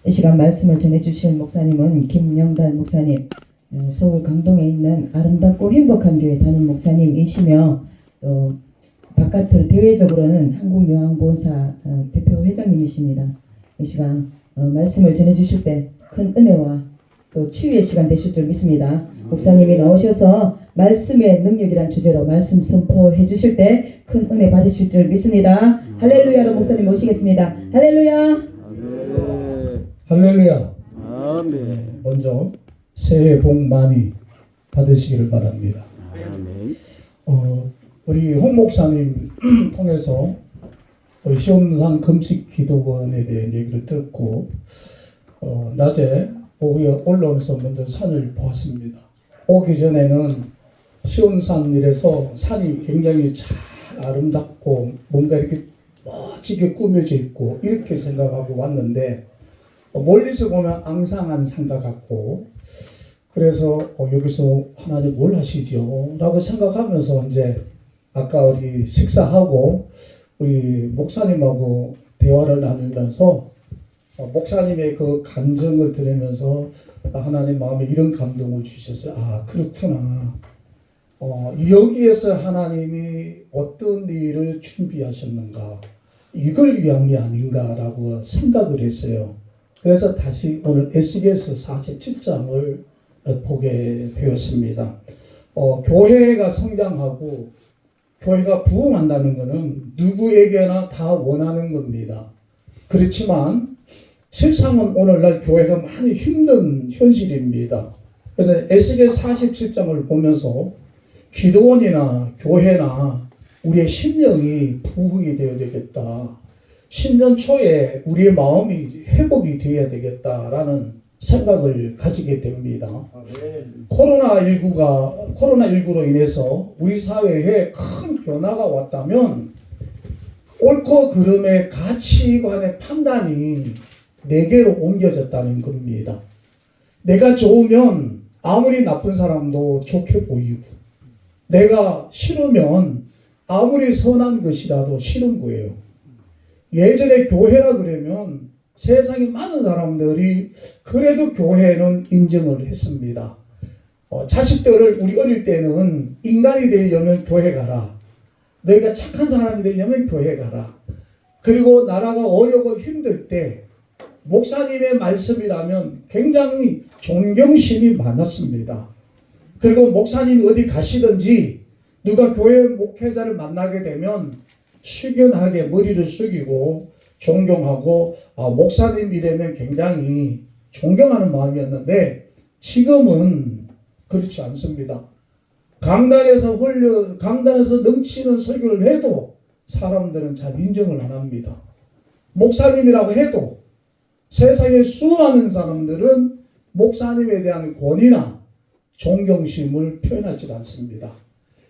이 시간 말씀을 전해주실 목사님은 김영달 목사님, 서울 강동에 있는 아름답고 행복한 교회 담임 목사님이시며 또 바깥으로 대외적으로는 한국요한본사 대표 회장님이십니다. 이 시간 말씀을 전해주실 때 큰 은혜와 또 치유의 시간 되실 줄 믿습니다. 목사님이 나오셔서 말씀의 능력이란 주제로 말씀 선포해 주실 때 큰 은혜 받으실 줄 믿습니다. 할렐루야로 목사님 모시겠습니다. 할렐루야. 할렐루야. 아멘. 먼저 새해 복 많이 받으시기를 바랍니다. 아멘. 우리 홍 목사님 통해서 시온산 금식 기도원에 대한 얘기를 듣고 낮에 오후에 올라오면서 먼저 산을 보았습니다. 오기 전에는 시온산이라서 산이 굉장히 잘 아름답고 뭔가 이렇게 멋지게 꾸며져 있고 이렇게 생각하고 왔는데 멀리서 보면 앙상한 산과 같고 그래서 여기서 하나님 뭘 하시죠? 라고 생각하면서 이제 아까 우리 식사하고 우리 목사님하고 대화를 나누면서 목사님의 그 간증을 들으면서 하나님 마음에 이런 감동을 주셨어요. 아, 그렇구나. 여기에서 하나님이 어떤 일을 준비하셨는가, 이걸 위한 게 아닌가라고 생각을 했어요. 그래서 다시 오늘 에스겔서 47장을 보게 되었습니다. 교회가 성장하고 교회가 부흥한다는 것은 누구에게나 다 원하는 겁니다. 그렇지만 실상은 오늘날 교회가 많이 힘든 현실입니다. 그래서 에스겔 47장을 보면서 기도원이나 교회나 우리의 심령이 부흥이 되어야 되겠다. 신년 초에 우리의 마음이 회복이 되어야 되겠다라는 생각을 가지게 됩니다. 코로나19로 인해서 우리 사회에 큰 변화가 왔다면 옳고 그름의 가치관의 판단이 내게로 옮겨졌다는 겁니다. 내가 좋으면 아무리 나쁜 사람도 좋게 보이고 내가 싫으면 아무리 선한 것이라도 싫은 거예요. 예전에 교회라 그러면 세상에 많은 사람들이 그래도 교회는 인정을 했습니다. 자식들을 우리 어릴 때는 인간이 되려면 교회 가라. 너희가 착한 사람이 되려면 교회 가라. 그리고 나라가 어려고 힘들 때 목사님의 말씀이라면 굉장히 존경심이 많았습니다. 그리고 목사님이 어디 가시든지 누가 교회 목회자를 만나게 되면 숙연하게 머리를 숙이고 존경하고 목사님이라면 굉장히 존경하는 마음이었는데 지금은 그렇지 않습니다. 강단에서 넘치는 설교를 해도 사람들은 잘 인정을 안 합니다. 목사님이라고 해도 세상에 수많은 사람들은 목사님에 대한 권위나 존경심을 표현하지 않습니다.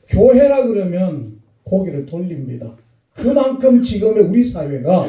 교회라 그러면 고개를 돌립니다. 그만큼 지금의 우리 사회가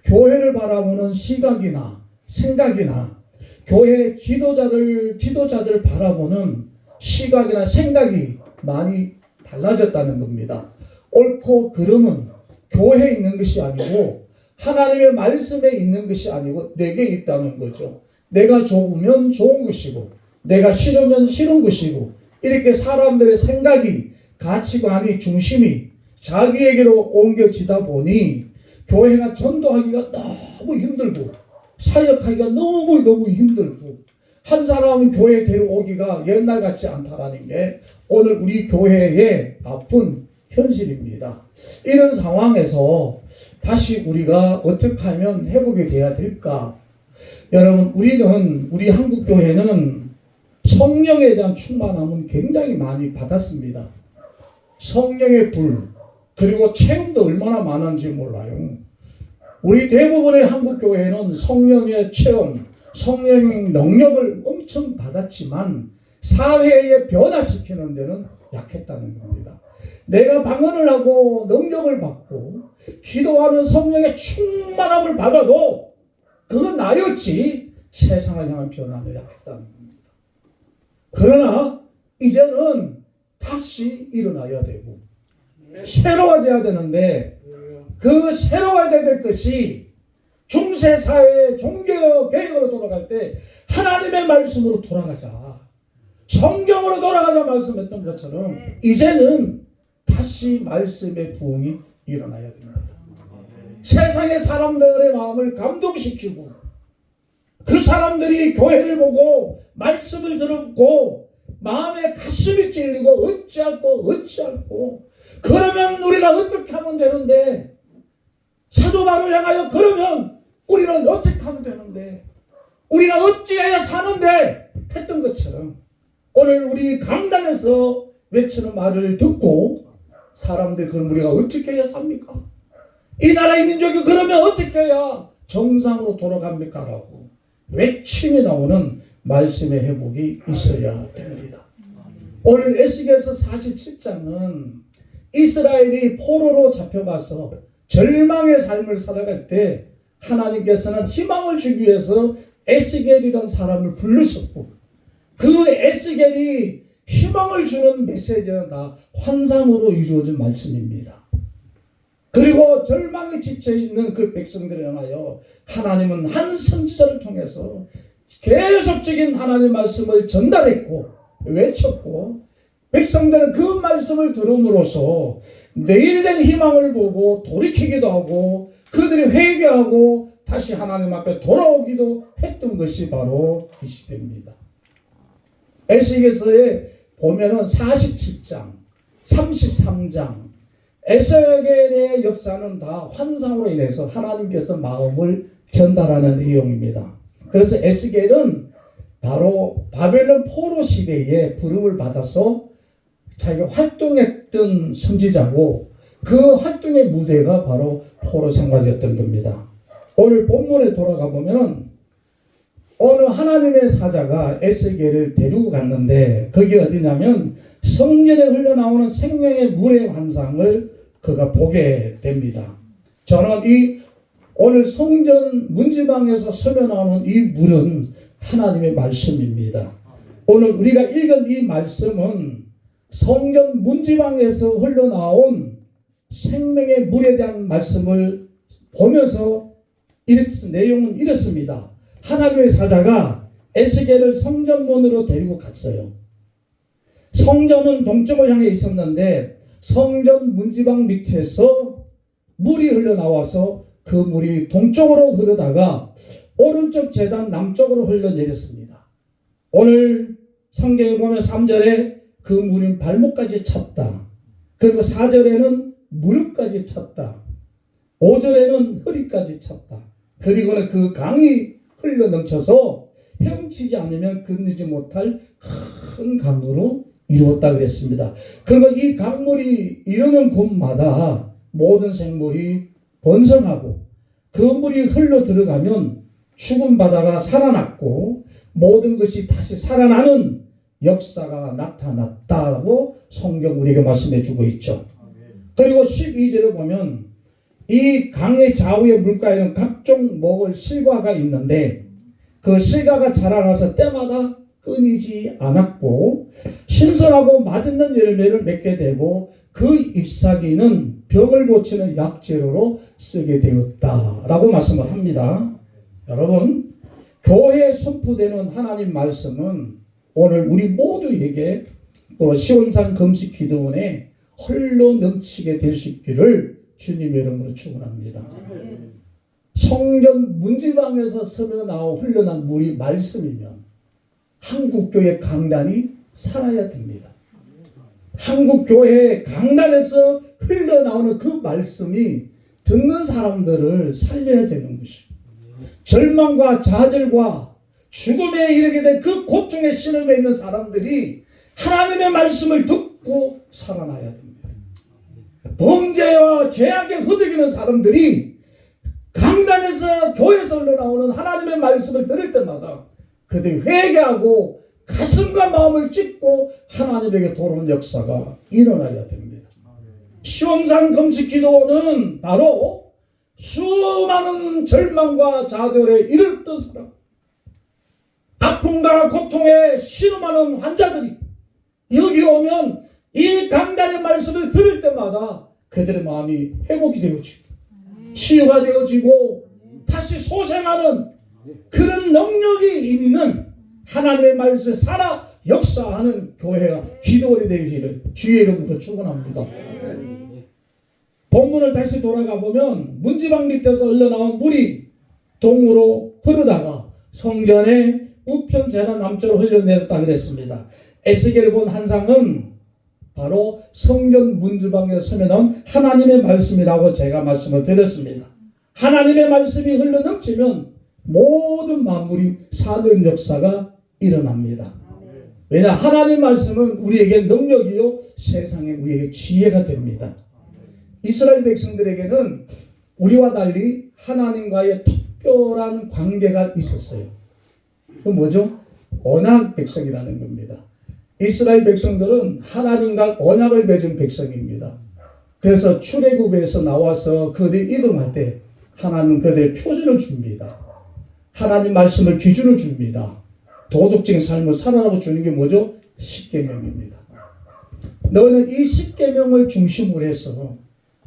교회를 바라보는 시각이나 생각이나 교회 지도자들 바라보는 시각이나 생각이 많이 달라졌다는 겁니다. 옳고 그름은 교회에 있는 것이 아니고 하나님의 말씀에 있는 것이 아니고 내게 있다는 거죠. 내가 좋으면 좋은 것이고 내가 싫으면 싫은 것이고 이렇게 사람들의 생각이 가치관이 중심이 자기에게로 옮겨지다 보니 교회가 전도하기가 너무 힘들고 사역하기가 너무 힘들고 한 사람은 교회에 데려오기가 옛날 같지 않다라는 게 오늘 우리 교회의 아픈 현실입니다. 이런 상황에서 다시 우리가 어떻게 하면 회복이 돼야 될까? 여러분, 우리 한국 교회는 성령에 대한 충만함은 굉장히 많이 받았습니다. 성령의 불, 그리고 체험도 얼마나 많은지 몰라요. 우리 대부분의 한국 교회는 성령의 체험, 성령의 능력을 엄청 받았지만 사회에 변화시키는 데는 약했다는 겁니다. 내가 방언을 하고 능력을 받고 기도하는 성령의 충만함을 받아도 그건 나였지 세상을 향한 변화는 약했다는 겁니다. 그러나 이제는 다시 일어나야 되고 새로워져야 되는데 그 새로워져야 될 것이 중세사회 종교개혁으로 돌아갈 때 하나님의 말씀으로 돌아가자, 성경으로 돌아가자 말씀했던 것처럼 이제는 다시 말씀의 부흥이 일어나야 됩니다. 세상의 사람들의 마음을 감동시키고 그 사람들이 교회를 보고 말씀을 듣고 마음에 가슴이 찔리고 어찌할꼬 그러면 우리가 어떻게 하면 되는데, 사도 바울을 향하여 그러면 우리는 어떻게 하면 되는데, 우리가 어찌해야 사는데 했던 것처럼 오늘 우리 강단에서 외치는 말을 듣고 사람들, 그럼 우리가 어떻게 해야 삽니까? 이 나라의 민족이 그러면 어떻게 해야 정상으로 돌아갑니까? 라고 외침이 나오는 말씀의 회복이 있어야 됩니다. 오늘 에스겔서 47장은 이스라엘이 포로로 잡혀가서 절망의 삶을 살아갈 때 하나님께서는 희망을 주기 위해서 에스겔이라는 사람을 불렀었고, 그 에스겔이 희망을 주는 메시지는 다 환상으로 이루어진 말씀입니다. 그리고 절망에 지쳐있는 그 백성들을 향하여 하나님은 한 선지자를 통해서 계속적인 하나님의 말씀을 전달했고 외쳤고, 백성들은 그 말씀을 들음으로써 내일 된 희망을 보고 돌이키기도 하고 그들이 회개하고 다시 하나님 앞에 돌아오기도 했던 것이 바로 이 시대입니다. 에스겔서에 보면은 47장, 33장 에스겔의 역사는 다 환상으로 인해서 하나님께서 마음을 전달하는 내용입니다. 그래서 에스겔은 바로 바벨론 포로 시대에 부름을 받아서 자기가 활동했던 선지자고, 그 활동의 무대가 바로 포로 생활이었던 겁니다. 오늘 본문에 돌아가 보면은 어느 하나님의 사자가 에스겔을 데리고 갔는데, 거기 어디냐면 성전에 흘러나오는 생명의 물의 환상을 그가 보게 됩니다. 저는 이 오늘 성전 문지방에서 스며 나오는 이 물은 하나님의 말씀입니다. 오늘 우리가 읽은 이 말씀은 성전 문지방에서 흘러나온 생명의 물에 대한 말씀을 보면서 내용은 이렇습니다. 하나님의 사자가 에스겔을 성전문으로 데리고 갔어요. 성전은 동쪽을 향해 있었는데 성전 문지방 밑에서 물이 흘러나와서 그 물이 동쪽으로 흐르다가 오른쪽 제단 남쪽으로 흘러내렸습니다. 오늘 성경에 보면 3절에 그 물이 발목까지 찼다. 그리고 4절에는 무릎까지 찼다. 5절에는 허리까지 찼다. 그리고는 그 강이 흘러넘쳐서 헤엄치지 않으면 건너지 못할 큰 강으로 이루었다 그랬습니다. 그리고 이 강물이 이르는 곳마다 모든 생물이 번성하고 그 물이 흘러 들어가면 죽은 바다가 살아났고 모든 것이 다시 살아나는 역사가 나타났다고 성경 우리에게 말씀해 주고 있죠. 그리고 12절에 보면 이 강의 좌우의 물가에는 각종 먹을 실과가 있는데 그 실과가 자라나서 때마다 끊이지 않았고 신선하고 맛있는 열매를 맺게 되고 그 잎사귀는 병을 고치는 약재료로 쓰게 되었다라고 말씀을 합니다. 여러분, 교회에 선포되는 하나님 말씀은 오늘 우리 모두에게 또 시온산 금식 기도원에 흘러 넘치게 될 수 있기를 주님의 이름으로 축원합니다. 성전 문지방에서 스며 나오 흘러난 물이 말씀이면 한국교회 강단이 살아야 됩니다. 한국교회 강단에서 흘러나오는 그 말씀이 듣는 사람들을 살려야 되는 것이죠. 절망과 좌절과 죽음에 이르게 된 그 고통의 신음에 있는 사람들이 하나님의 말씀을 듣고 살아나야 됩니다. 범죄와 죄악에 흐드기는 사람들이 강단에서 교회에서 흘러나오는 하나님의 말씀을 들을 때마다 그들이 회개하고 가슴과 마음을 찢고 하나님에게 돌아오는 역사가 일어나야 됩니다. 시온산 금식 기도는 바로 수많은 절망과 좌절에 이르렀던 사람, 아픔과 고통에 신음하는 환자들이 여기 오면 이 강단의 말씀을 들을 때마다 그들의 마음이 회복이 되어지고 치유가 되어지고 다시 소생하는 그런 능력이 있는 하나님의 말씀에 살아 역사하는 교회가 기도원이 되기를 주의 이름으로 축원합니다. 본문을 다시 돌아가 보면 문지방 밑에서 흘러나온 물이 동으로 흐르다가 성전의 우편 재단 남쪽으로 흘러내렸다 그랬습니다. 에스겔을 본 환상은 바로 성전 문지방에 서면 하나님의 말씀이라고 제가 말씀을 드렸습니다. 하나님의 말씀이 흘러넘치면 모든 만물이 사는 역사가 일어납니다. 왜냐 하나님의 말씀은 우리에게 능력이요 세상에 우리에게 지혜가 됩니다. 이스라엘 백성들에게는 우리와 달리 하나님과의 특별한 관계가 있었어요. 그 뭐죠? 언약 백성이라는 겁니다. 이스라엘 백성들은 하나님과 언약을 맺은 백성입니다. 그래서 출애굽에서 나와서 그들이 이동할 때 하나님은 그들의 표준을 줍니다. 하나님 말씀을 기준을 줍니다. 도덕적인 삶을 살아라고 주는 게 뭐죠? 십계명입니다. 너희는 이 십계명을 중심으로 해서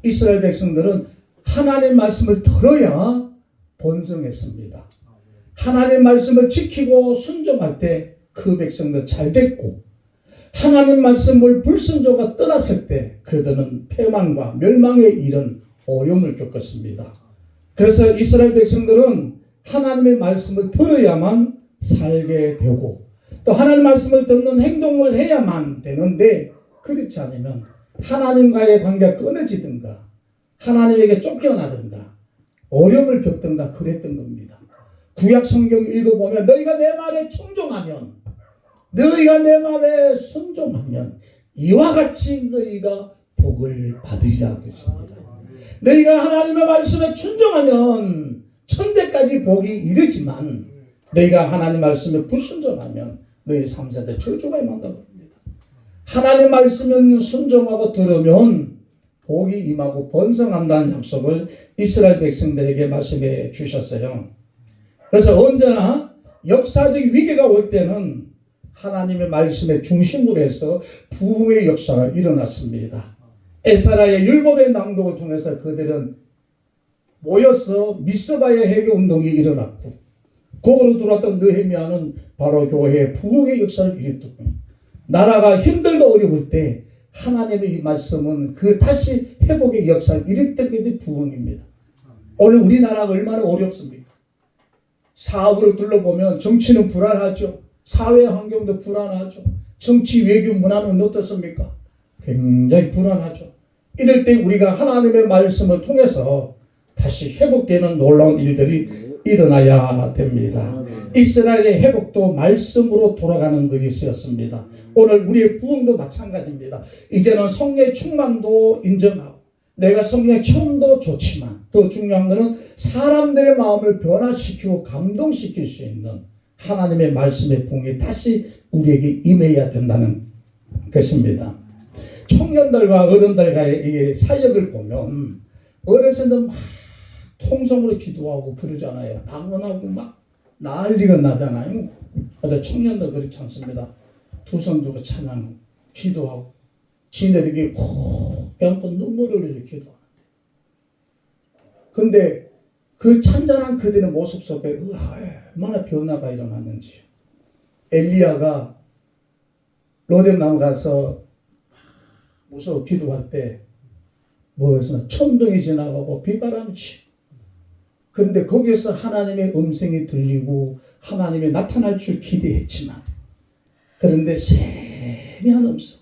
이스라엘 백성들은 하나님의 말씀을 들어야 번성했습니다. 하나님의 말씀을 지키고 순종할 때 그 백성들 잘 됐고 하나님 말씀을 불순종하고 떠났을 때 그들은 패망과 멸망에 이른 어려움을 겪었습니다. 그래서 이스라엘 백성들은 하나님의 말씀을 들어야만 살게 되고 또 하나님 말씀을 듣는 행동을 해야만 되는데 그렇지 않으면 하나님과의 관계가 끊어지든가 하나님에게 쫓겨나든가 어려움을 겪든가 그랬던 겁니다. 구약 성경 읽어보면 너희가 내 말에 충종하면 너희가 내 말에 순종하면 이와 같이 너희가 복을 받으리라 하겠습니다. 너희가 하나님의 말씀에 순종하면 천대까지 복이 이르지만 너희가 하나님 말씀에 불순종하면 너희 3세대 저주가 임한다고 합니다. 하나님 말씀은 순종하고 들으면 복이 임하고 번성한다는 약속을 이스라엘 백성들에게 말씀해 주셨어요. 그래서 언제나 역사적 위기가 올 때는 하나님의 말씀의 중심으로 해서 부흥의 역사가 일어났습니다. 에사라의 율법의 낭독을 통해서 그들은 모여서 미스바의 회개 운동이 일어났고 거기로 들어왔던 느헤미야는 바로 교회의 부흥의 역사를 일으켰고 나라가 힘들고 어려울 때 하나님의 이 말씀은 그 다시 회복의 역사를 일으켰던 게 부흥입니다. 오늘 우리나라가 얼마나 어렵습니까? 사업으로 둘러보면 정치는 불안하죠. 사회 환경도 불안하죠. 정치 외교 문화는 어떻습니까? 굉장히 불안하죠. 이럴 때 우리가 하나님의 말씀을 통해서 다시 회복되는 놀라운 일들이 일어나야 됩니다. 이스라엘의 회복도 말씀으로 돌아가는 것이었습니다. 오늘 우리의 부흥도 마찬가지입니다. 이제는 성령의 충만도 인정하고 내가 성령의 체험도 좋지만 더 중요한 것은 사람들의 마음을 변화시키고 감동시킬 수 있는 하나님의 말씀의 부흥이 다시 우리에게 임해야 된다는 것입니다. 청년들과 어른들과의 사역을 보면 어르신들 막 통성으로 기도하고 부르잖아요. 방언하고 막 난리가 나잖아요. 그런데 청년들 그렇지 않습니다. 두 손 들고 찬양, 기도하고 지네들이 콕 감고 눈물을 흘리고 기도하는데 근데 그 찬잔한 그들의 모습 속에 얼마나 변화가 일어났는지. 엘리야가 로뎀나무 가서 무서워 기도할 때 뭐였으나 천둥이 지나가고 비바람이 치고 근데 거기에서 하나님의 음성이 들리고 하나님이 나타날 줄 기대했지만 그런데 세미한 음성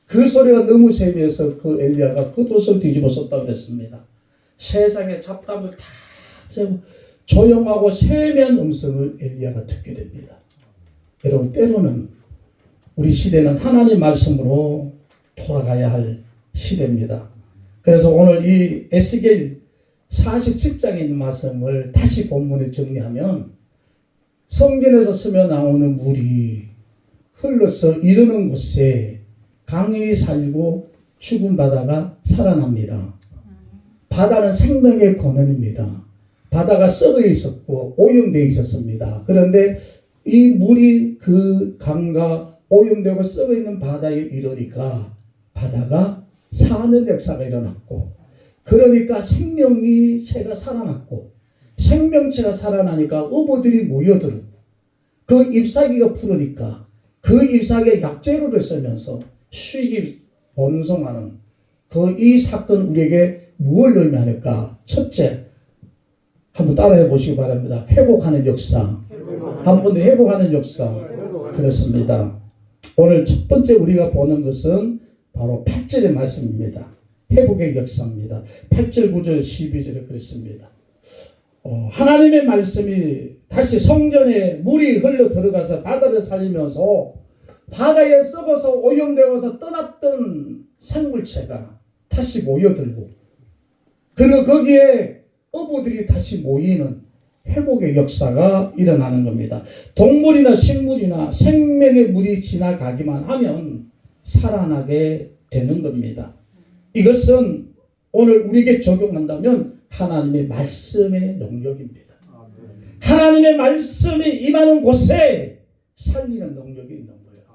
그 소리가 너무 세미해서 그 엘리야가 그 돛을 뒤집어 썼다고 그랬습니다. 세상의 잡담을 다 세고 조용하고 세미한 음성을 엘리야가 듣게 됩니다. 여러분 때로는 우리 시대는 하나님 말씀으로 돌아가야 할 시대입니다. 그래서 오늘 이 에스겔 47장에 있는 말씀을 다시 본문에 정리하면 성전에서 스며 나오는 물이 흘러서 이르는 곳에 강이 살고 죽은 바다가 살아납니다. 바다는 생명의 권원입니다. 바다가 썩어 있었고 오염되어 있었습니다. 그런데 이 물이 그 강과 오염되고 썩어 있는 바다에 이르니까 바다가 사는 역사가 일어났고 그러니까 생명이 새가 살아났고 생명체가 살아나니까 어부들이 모여들어 그 잎사귀가 푸르니까 그 잎사귀에 약재료를 쓰면서 수익이 번성하는 그 이 사건 우리에게 무엇을 의미하니까? 첫째, 한번 따라해 보시기 바랍니다. 회복하는 역사. 한 번 더 회복하는 역사. 그렇습니다. 오늘 첫 번째 우리가 보는 것은 바로 8절의 말씀입니다. 회복의 역사입니다. 8절, 9절, 12절에 그렇습니다. 하나님의 말씀이 다시 성전에 물이 흘러 들어가서 바다를 살리면서 바다에 썩어서 오염되어서 떠났던 생물체가 다시 모여들고 그리고 거기에 어부들이 다시 모이는 회복의 역사가 일어나는 겁니다. 동물이나 식물이나 생명의 물이 지나가기만 하면 살아나게 되는 겁니다. 이것은 오늘 우리에게 적용한다면 하나님의 말씀의 능력입니다. 하나님의 말씀이 임하는 곳에 살리는 능력이 있는 거예요.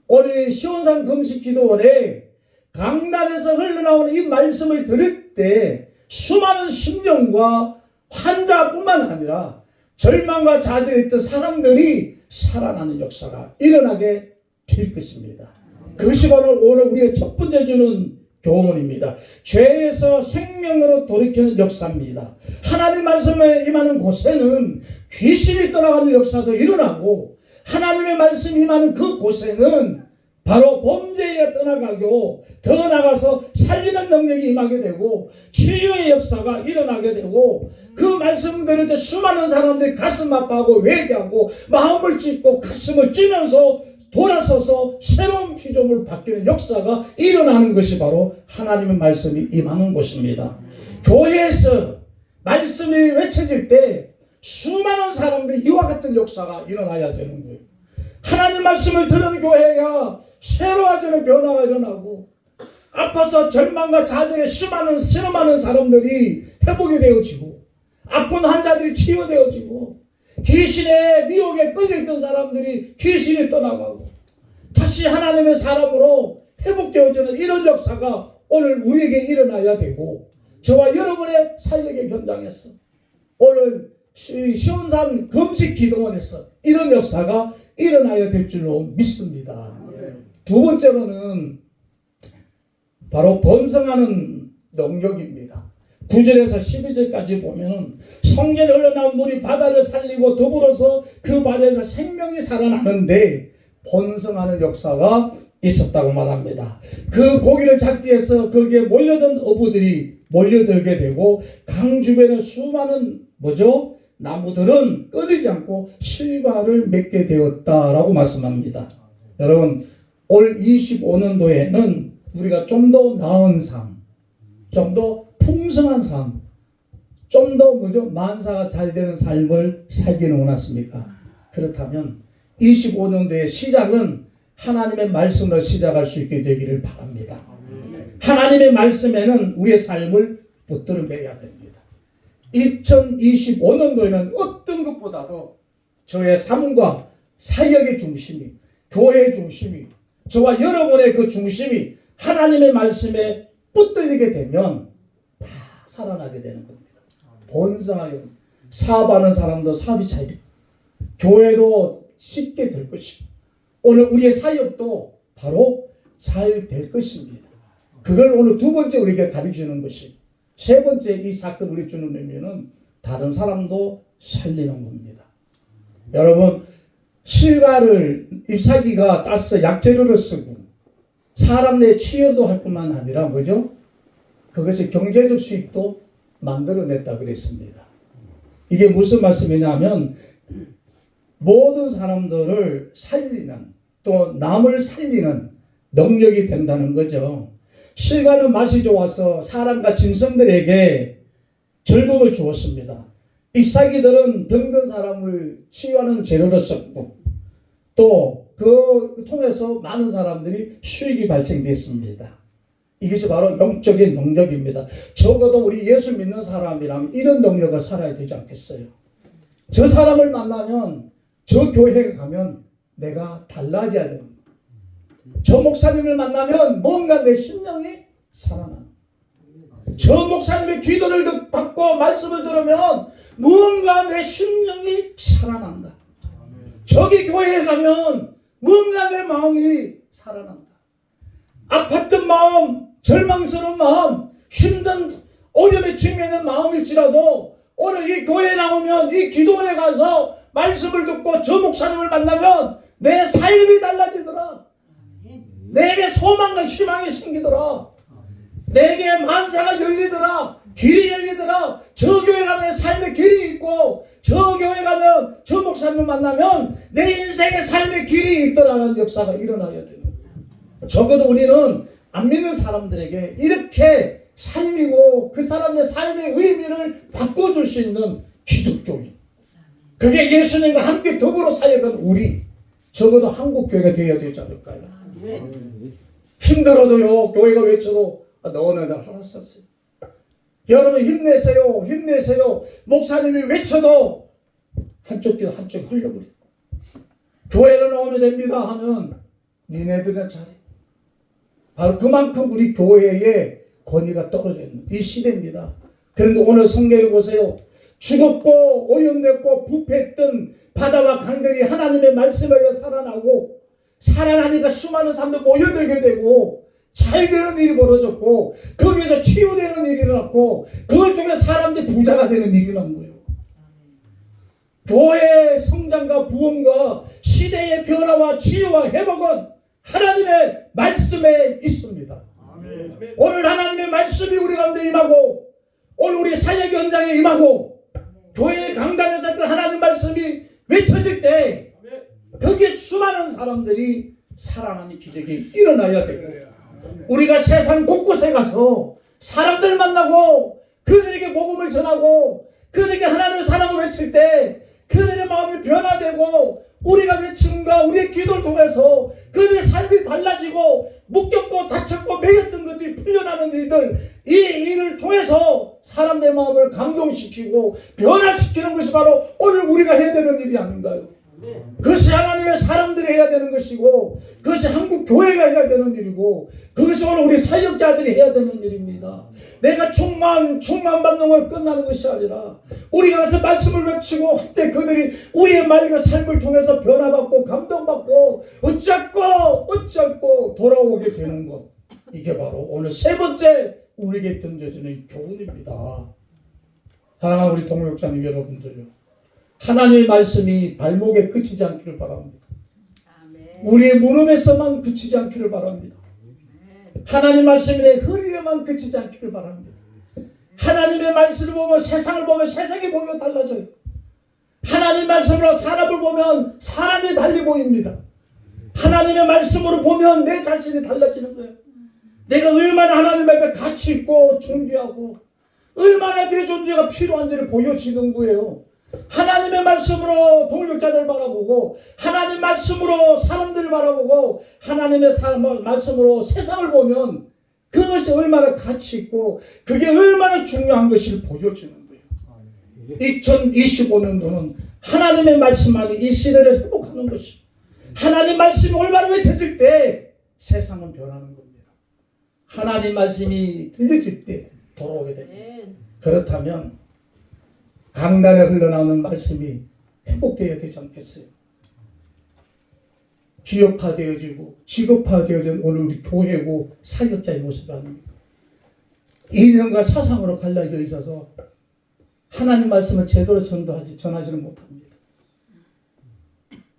오늘 시온산 금식기도원에 강단에서 흘러나오는 이 말씀을 들을 때 수많은 심령과 환자뿐만 아니라 절망과 좌절했던 사람들이 살아나는 역사가 일어나게 될 것입니다. 그것이 바로 오늘 우리의 첫 번째 주는 교훈입니다. 죄에서 생명으로 돌이키는 역사입니다. 하나님 말씀에 임하는 곳에는 귀신이 떠나가는 역사도 일어나고 하나님의 말씀이 임하는 그 곳에는 바로 범죄가 떠나가고 더 나가서 살리는 능력이 임하게 되고 치유의 역사가 일어나게 되고 그 말씀 들을 때 수많은 사람들이 가슴 아파하고 회개하고 마음을 찢고 가슴을 찌면서 돌아서서 새로운 피조물 바뀌는 역사가 일어나는 것이 바로 하나님의 말씀이 임하는 곳입니다. 교회에서 말씀이 외쳐질 때 수많은 사람들이 이와 같은 역사가 일어나야 되는 거예요. 하나님 말씀을 들은 교회가 새로워지는 변화가 일어나고 아파서 절망과 좌절에 실험하는 사람들이 회복이 되어지고 아픈 환자들이 치유되어지고 귀신의 미혹에 끌려있던 사람들이 귀신이 떠나가고 다시 하나님의 사람으로 회복되어지는 이런 역사가 오늘 우리에게 일어나야 되고 저와 여러분의 살력의 현장에서 오늘 시온산 금식기도원에서 이런 역사가 일어나야 될 줄로 믿습니다. 두 번째로는 바로 번성하는 능력입니다. 9절에서 12절까지 보면 성전에 흘러나온 물이 바다를 살리고 더불어서 그 바다에서 생명이 살아나는데 번성하는 역사가 있었다고 말합니다. 그 고기를 잡기 위해서 거기에 몰려든 어부들이 몰려들게 되고 강 주변의 수많은 나무들은 끊이지 않고 실과를 맺게 되었다라고 말씀합니다. 여러분 올 25년도에는 우리가 좀 더 나은 삶, 좀 더 풍성한 삶, 좀 더 만사가 잘 되는 삶을 살기는 원하십니까? 그렇다면 25년도의 시작은 하나님의 말씀으로 시작할 수 있게 되기를 바랍니다. 하나님의 말씀에는 우리의 삶을 붙들어 매야 됩니다. 2025년도에는 어떤 것보다도 저의 삶과 사역의 중심이, 교회의 중심이, 저와 여러분의 그 중심이 하나님의 말씀에 붙들리게 되면 다 살아나게 되는 겁니다. 번성하게 사업하는 사람도 사업이 잘 되고 교회도 쉽게 될 것이고 오늘 우리의 사역도 바로 잘 될 것입니다. 그걸 오늘 두 번째 우리에게 가르쳐주는 것이 세 번째 이 사건 우리 주는 의미는 다른 사람도 살리는 겁니다. 여러분 실과를 잎사귀가 따서 약재료를 쓰고 사람 내 치유도 할 뿐만 아니라 그것이 경제적 수익도 만들어냈다 그랬습니다. 이게 무슨 말씀이냐면 모든 사람들을 살리는 또 남을 살리는 능력이 된다는 거죠. 실과는 맛이 좋아서 사람과 짐승들에게 즐거움을 주었습니다. 잎사귀들은 병든 사람을 치유하는 재료로 썼고 또 그 통해서 많은 사람들이 수익이 발생됐습니다. 이것이 바로 영적인 능력입니다. 적어도 우리 예수 믿는 사람이라면 이런 능력을 살아야 되지 않겠어요? 저 사람을 만나면 저 교회에 가면 내가 달라져야 됩니다. 저 목사님을 만나면 뭔가 내 심령이 살아나는 저 목사님의 기도를 받고 말씀을 들으면 뭔가 내 심령이 살아난다. 저기 교회에 가면 뭔가 내 마음이 살아난다. 아팠던 마음, 절망스러운 마음, 힘든 어려움에 직면한 마음일지라도 오늘 이 교회에 나오면 이 기도원에 가서 말씀을 듣고 저 목사님을 만나면 내 삶이 달라지더라. 내게 소망과 희망이 생기더라. 내게 만사가 열리더라. 길이 열리더라. 저 교회 가면 삶의 길이 있고 저 교회 가면 저 목사님을 만나면 내 인생의 삶의 길이 있더라는 역사가 일어나야 되는 거예요. 적어도 우리는 안 믿는 사람들에게 이렇게 살리고 그 사람의 삶의 의미를 바꿔줄 수 있는 기독교인, 그게 예수님과 함께 더불어 사역한 우리, 적어도 한국교회가 되어야 되지 않을까요? 힘들어도요, 교회가 외쳐도 너는 날 알았었어요. 여러분 힘내세요, 힘내세요. 목사님이 외쳐도 한쪽 귀 한쪽 흘려버려. 교회를 나오면 됩니다 하면 니네들은 잘해. 바로 그만큼 우리 교회의 권위가 떨어져 있는 이 시대입니다. 그런데 오늘 성경에 보세요. 죽었고 오염됐고 부패했던 바다와 강들이 하나님의 말씀에 의해 살아나고, 살아나니까 수많은 사람들 모여들게 되고 잘 되는 일이 벌어졌고 거기에서 치유되는 일이 일어났고 그걸 통해 사람들이 부자가 되는 일이 일어난 거예요. 교회의 성장과 부흥과 시대의 변화와 치유와 회복은 하나님의 말씀에 있습니다. 오늘 하나님의 말씀이 우리 가운데 임하고 오늘 우리 사역 현장에 임하고 교회 강단에서 그 하나님 말씀이 외쳐질 때 거기에 수많은 사람들이 살아나는 기적이 일어나야 되고, 우리가 세상 곳곳에 가서 사람들 만나고 그들에게 복음을 전하고 그들에게 하나님의 사랑을 외칠 때 그들의 마음이 변화되고 우리가 외침과 우리의 기도를 통해서 그들의 삶이 달라지고 묶였고 다쳤고 매였던 것들이 풀려나는 일들, 이 일을 통해서 사람들의 마음을 감동시키고 변화시키는 것이 바로 오늘 우리가 해야 되는 일이 아닌가요? 그것이 하나님의 사람들이 해야 되는 것이고 그것이 한국 교회가 해야 되는 일이고 그것이 오늘 우리 사역자들이 해야 되는 일입니다. 내가 충만받는 걸 끝나는 것이 아니라 우리가 가서 말씀을 외치고 그때 그들이 우리의 말과 삶을 통해서 변화받고 감동받고 어찌않고 돌아오게 되는 것, 이게 바로 오늘 세 번째 우리에게 던져지는 교훈입니다. 사랑하는 우리 동역자님 여러분들요, 하나님의 말씀이 발목에 그치지 않기를 바랍니다. 우리의 무릎에서만 그치지 않기를 바랍니다. 하나님 말씀이 내 허리에만 그치지 않기를 바랍니다. 하나님의 말씀을 보면 세상을 보면 세상이 보면 달라져요. 하나님 말씀으로 사람을 보면 사람이 달리 보입니다. 하나님의 말씀으로 보면 내 자신이 달라지는 거예요. 내가 얼마나 하나님 앞에 가치 있고 존귀하고 얼마나 내 존재가 필요한지를 보여지는 거예요. 하나님의 말씀으로 동역자들을 바라보고 하나님 말씀으로 사람들을 바라보고 하나님의 말씀으로 세상을 보면 그것이 얼마나 가치 있고 그게 얼마나 중요한 것을 보여주는 거예요. 2025년도는 하나님의 말씀만이 이 시대를 회복하는 것이, 하나님 말씀이 얼마나 외쳐질 때 세상은 변하는 겁니다. 하나님 말씀이 들려질 때 돌아오게 됩니다. 그렇다면 강단에 흘러나오는 말씀이 회복되어야 되지 않겠어요? 기업화되어지고 직업화되어진 오늘 우리 교회고 사역자의 모습이 아닙니다. 이념과 사상으로 갈라져 있어서 하나님 말씀을 제대로 전하지는 못합니다.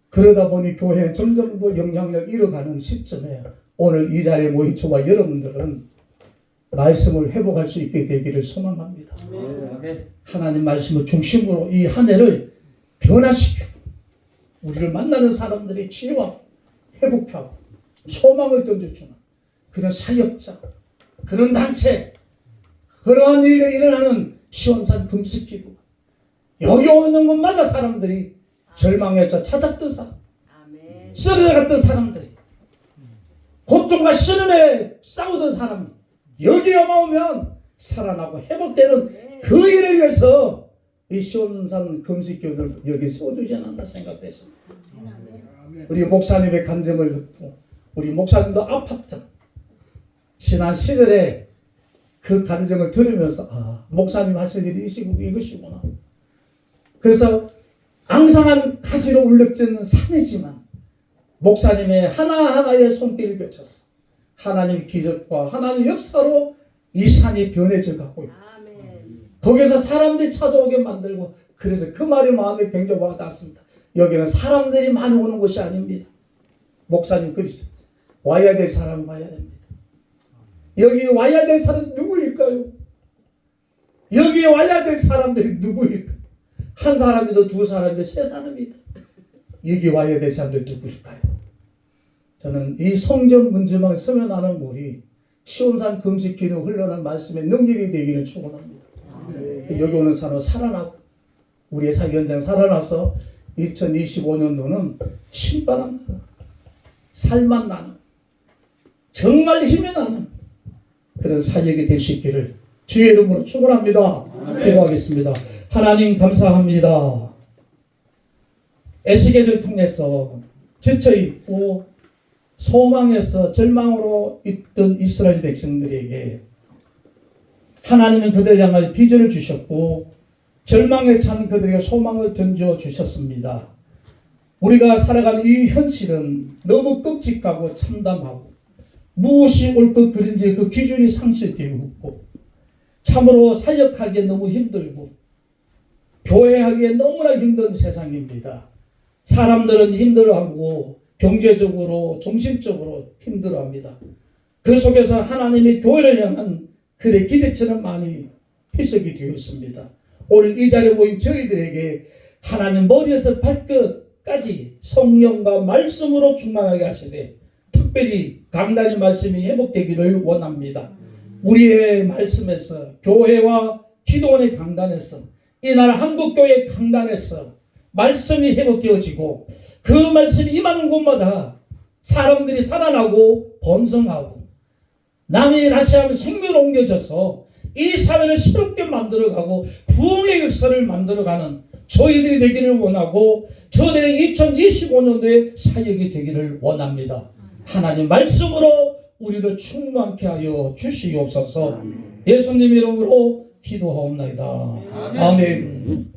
그러다 보니 교회는 점점 더 영향력 잃어가는 시점에 오늘 이 자리에 모인 저와 여러분들은 말씀을 회복할 수 있게 되기를 소망합니다. 하나님 말씀을 중심으로 이 한 해를 변화시키고 우리를 만나는 사람들의 치유와 회복하고 소망을 던져주는 그런 사역자, 그런 단체, 그러한 일에 일어나는 시원산 금식기도, 여기 오는 곳마다 사람들이 절망해서 찾았던 사람, 쓰러져갔던 사람들이, 고통과 신음에 싸우던 사람이 여기에 오면 살아나고 회복되는 그 일을 위해서 이 시온산 금식교를 여기 세워두지 않았나 생각했습니다. 우리 목사님의 감정을 듣고 우리 목사님도 아팠던 지난 시절에 그 감정을 들으면서 목사님 하실 일이 이것이구나. 그래서 앙상한 가지로 울력지는 산이지만 목사님의 하나하나의 손길을 펼쳤어. 하나님 기적과 하나님 역사로 이 산이 변해져 가고 있고 거기서 사람들이 찾아오게 만들고 그래서 그 말이 마음에 굉장히 와닿았습니다. 여기는 사람들이 많이 오는 곳이 아닙니다. 목사님 그러셨어요. 와야 될 사람은 와야 됩니다. 여기 와야 될 사람이 누구일까요? 여기 와야 될 사람들이 누구일까요? 한 사람이든 두 사람이든 세 사람이든 여기 와야 될 사람들이 누구일까요? 저는 이 성전 문지방에 스며나는 물이 시온산 금식기로 흘러난 말씀의 능력이 되기를 축원합니다. 여기 오는 사람은 살아나고 우리의 사역 현장 살아나서 2025년도는 신바람 살만 나는 정말 힘이 나는 그런 사역이 될 수 있기를 주의 이름으로 축원합니다. 기도하겠습니다. 하나님 감사합니다. 에스겔을 통해서 지쳐있고 소망에서 절망으로 있던 이스라엘 백성들에게 하나님은 그들을 향하여 비전을 주셨고 절망에 찬 그들에게 소망을 던져주셨습니다. 우리가 살아가는 이 현실은 너무 끔찍하고 참담하고 무엇이 옳고 그른지 그 기준이 상실되고 있고 참으로 사역하기에 너무 힘들고 교회하기에 너무나 힘든 세상입니다. 사람들은 힘들어하고 경제적으로 정신적으로 힘들어합니다. 그 속에서 하나님의 교회를 향한 그의 기대처럼 많이 희석이 되어 있습니다. 오늘 이 자리에 모인 저희들에게 하나님 머리에서 발끝까지 성령과 말씀으로 충만하게 하시되 특별히 강단의 말씀이 회복되기를 원합니다. 우리의 말씀에서 교회와 기도원의 강단에서 이 나라 한국교회 강단에서 말씀이 회복되어지고 그 말씀이 임하는 곳마다 사람들이 살아나고 번성하고 남이 다시 한번 생명을 옮겨져서 이 사회를 새롭게 만들어가고 부흥의 역사를 만들어가는 저희들이 되기를 원하고 저들의 2025년도에 사역이 되기를 원합니다. 하나님 말씀으로 우리를 충만케 하여 주시옵소서. 예수님 이름으로 기도하옵나이다. 아멘.